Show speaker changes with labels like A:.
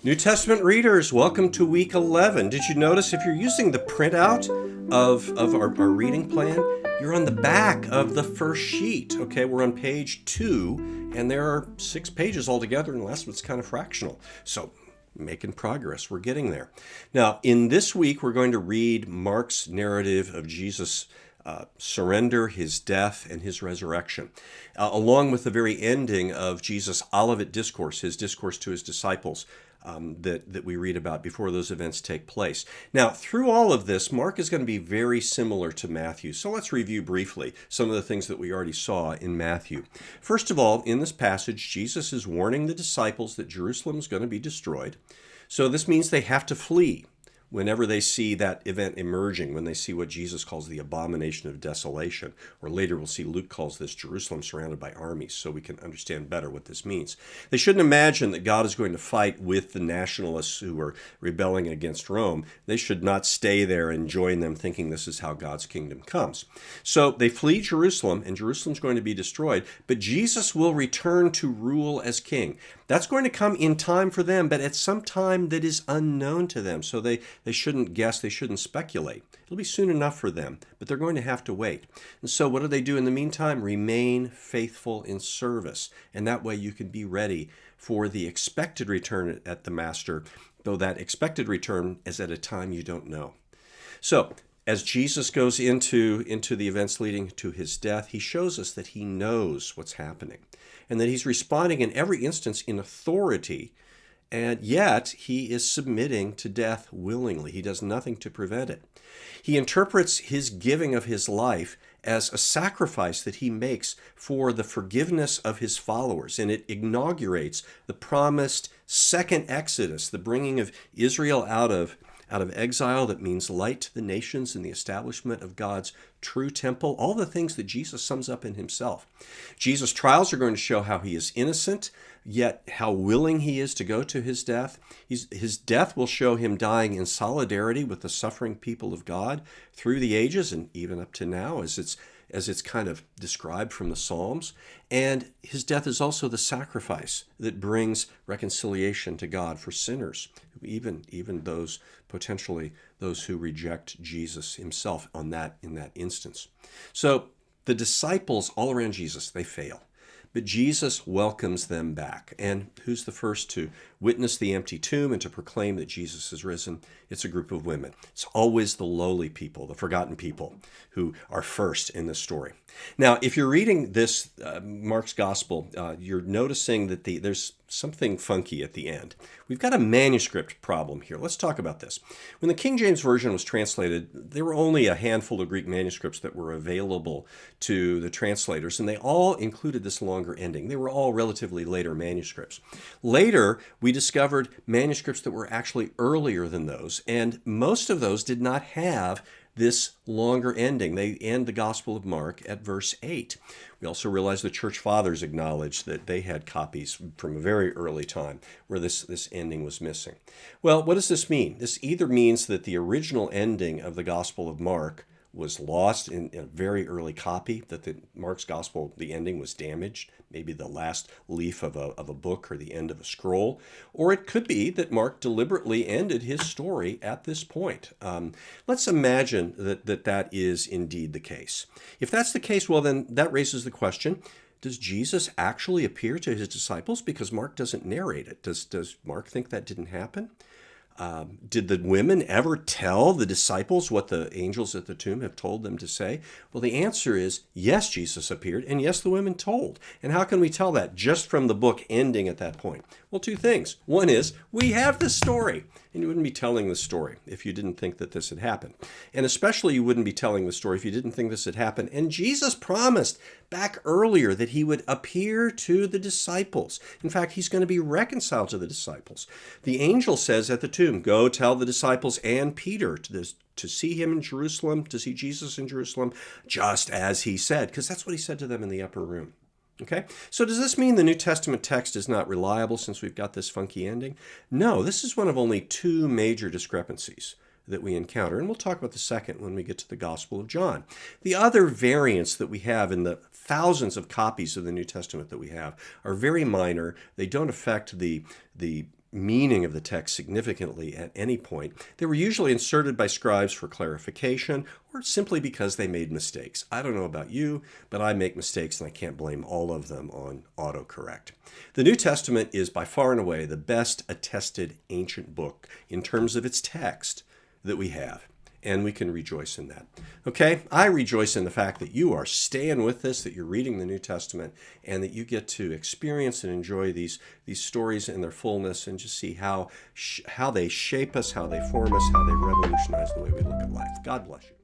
A: New Testament readers, welcome to week 11. Did you notice if you're using the printout of our reading plan, you're on the back of the first sheet. Okay, we're on page 2, and there are 6 pages altogether, and the last one's kind of fractional. So, making progress. We're getting there. Now, in this week, we're going to read Mark's narrative of Jesus' surrender, his death, and his resurrection, along with the very ending of Jesus' Olivet Discourse, his discourse to his disciples. That we read about before those events take place. Now, through all of this, Mark is going to be very similar to Matthew. So let's review briefly some of the things that we already saw in Matthew. First of all, in this passage, Jesus is warning the disciples that Jerusalem is going to be destroyed. So this means they have to flee whenever they see that event emerging, when they see what Jesus calls the abomination of desolation, or later we'll see Luke calls this Jerusalem surrounded by armies, so we can understand better what this means. They shouldn't imagine that God is going to fight with the nationalists who are rebelling against Rome. They should not stay there and join them thinking this is how God's kingdom comes. So they flee Jerusalem, and Jerusalem's going to be destroyed, but Jesus will return to rule as king. That's going to come in time for them, but at some time that is unknown to them. So they shouldn't guess, they shouldn't speculate. It'll be soon enough for them, but they're going to have to wait. And so what do they do in the meantime? Remain faithful in service. And that way you can be ready for the expected return at the Master, though that expected return is at a time you don't know. So as Jesus goes into the events leading to his death, he shows us that he knows what's happening and that he's responding in every instance in authority, and yet he is submitting to death willingly. He does nothing to prevent it. He interprets his giving of his life as a sacrifice that he makes for the forgiveness of his followers, and it inaugurates the promised second Exodus, the bringing of Israel out of exile that means light to the nations and the establishment of God's true temple, all the things that Jesus sums up in himself. Jesus' trials are going to show how he is innocent, yet how willing he is to go to his death. His death will show him dying in solidarity with the suffering people of God through the ages and even up to now as it's kind of described from the Psalms. And his death is also the sacrifice that brings reconciliation to God for sinners, even those potentially those who reject Jesus himself in that instance. So the disciples all around Jesus, they fail. But Jesus welcomes them back. And who's the first to witness the empty tomb and to proclaim that Jesus is risen? It's a group of women. It's always the lowly people, the forgotten people, who are first in this story. Now, if you're reading this Mark's Gospel, you're noticing that there's something funky at the end. We've got a manuscript problem here. Let's talk about this. When the King James Version was translated, there were only a handful of Greek manuscripts that were available to the translators, and they all included this longer ending. They were all relatively later manuscripts. Later, we discovered manuscripts that were actually earlier than those, and most of those did not have this longer ending. They end the Gospel of Mark at verse 8. We also realize the church fathers acknowledged that they had copies from a very early time where this ending was missing. Well, what does this mean? This either means that the original ending of the Gospel of Mark was lost in a very early copy, that the Mark's Gospel, the ending was damaged, maybe the last leaf of a book or the end of a scroll, or it could be that Mark deliberately ended his story at this point. Let's imagine that is indeed the case. If that's the case, well, then that raises the question, does Jesus actually appear to his disciples? Because Mark doesn't narrate it. Does Mark think that didn't happen? Did the women ever tell the disciples what the angels at the tomb have told them to say? Well, the answer is yes, Jesus appeared, and yes, the women told. And how can we tell that just from the book ending at that point? Well, 2 things. One is we have the story, and you wouldn't be telling the story if you didn't think that this had happened. And especially you wouldn't be telling the story if you didn't think this had happened. And Jesus promised back earlier that he would appear to the disciples. In fact, he's going to be reconciled to the disciples. The angel says at the tomb, go tell the disciples and Peter to see him in Jerusalem, to see Jesus in Jerusalem, just as he said, because that's what he said to them in the upper room. Okay, so does this mean the New Testament text is not reliable since we've got this funky ending? No, this is one of only 2 major discrepancies that we encounter, and we'll talk about the second when we get to the Gospel of John. The other variants that we have in the thousands of copies of the New Testament that we have are very minor. They don't affect the meaning of the text significantly at any point. They were usually inserted by scribes for clarification or simply because they made mistakes. I don't know about you, but I make mistakes and I can't blame all of them on autocorrect. The New Testament is by far and away the best attested ancient book in terms of its text that we have. And we can rejoice in that. Okay? I rejoice in the fact that you are staying with this, that you're reading the New Testament, and that you get to experience and enjoy these stories in their fullness and just see how they shape us, how they form us, how they revolutionize the way we look at life. God bless you.